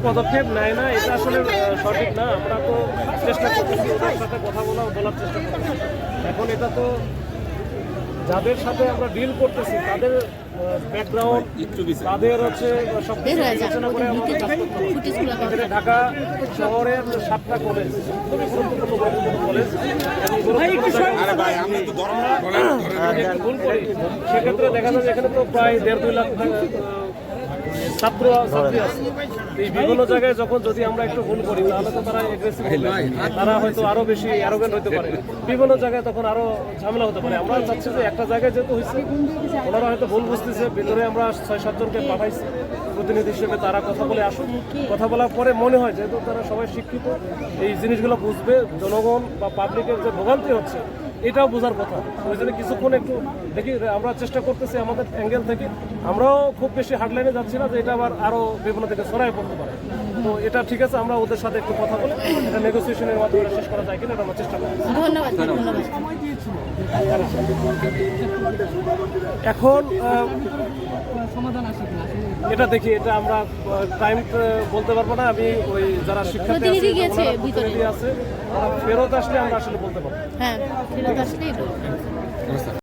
পদক্ষেপ নেয় না, এটা আসলে সঠিক না। আমরা তো চেষ্টা করতেছি ওদের সাথে কথা বলার চেষ্টা করতেছি। এখন এটা তো যাদের সাথে আমরা ডিল করতেছি তাদের ব্যাকগ্রাউন্ড, তাদের হচ্ছে সব কিছু বিবেচনা করে আমাদের কাজ করতে হবে। এখানে ঢাকা শহরের 7টা কলেজ, খুবই গুরুত্বপূর্ণ কলেজ, ভুল করি সেক্ষেত্রে দেখা যায় এখানে তো প্রায় 1.5-2 লাখ ছাত্র ছাত্রী আছে। এই বিভিন্ন জায়গায় যখন যদি আমরা একটু ভুল করি তাহলে তো তারা এগ্রেসিভ হবে, তারা হয়তো আরো বেশি অ্যারোগেন্ট হতে পারে, বিভিন্ন জায়গায় তখন আরো ঝামেলা হতে পারে। আমরা চাচ্ছি যে একটা জায়গায় যেহেতু হয়েছে ওনারা হয়তো ভুল বুঝতেছে, ভিতরে আমরা 6-7 জনকে পাঠাইছি প্রতিনিধি হিসেবে, তারা কথা বলে আসুন। কথা বলার পরে মনে হয় যেহেতু তারা সবাই শিক্ষিত, এই জিনিসগুলো বুঝবে, জনগণ বা পাবলিকের যে ভোগান্তি হচ্ছে এটাও বোঝার কথা। ওই জন্য কিছুক্ষণ একটু দেখি, আমরা চেষ্টা করতেছি আমাদের অ্যাঙ্গেল থেকে। আমরাও খুব বেশি হার্ডলাইনে যাচ্ছি না যে এটা আবার আরও বিভিন্ন থেকে ছড়ায় পড়তে পারে। তো এটা ঠিক আছে, আমরা ওদের সাথে একটু কথা বলে এটা নেগোসিয়েশনের মাধ্যমে শেষ করা যায় কিনা এটা আমরা চেষ্টা করব। ধন্যবাদ। এখন এটা দেখি, এটা আমরা টাইম বলতে পারবো না। আমি ওই যারা শিক্ষার্থী আছে তারা ফেরত আসলে আমরা আসলে বলতে পারবো। হ্যাঁ, ফেরত আসলেই বলবো।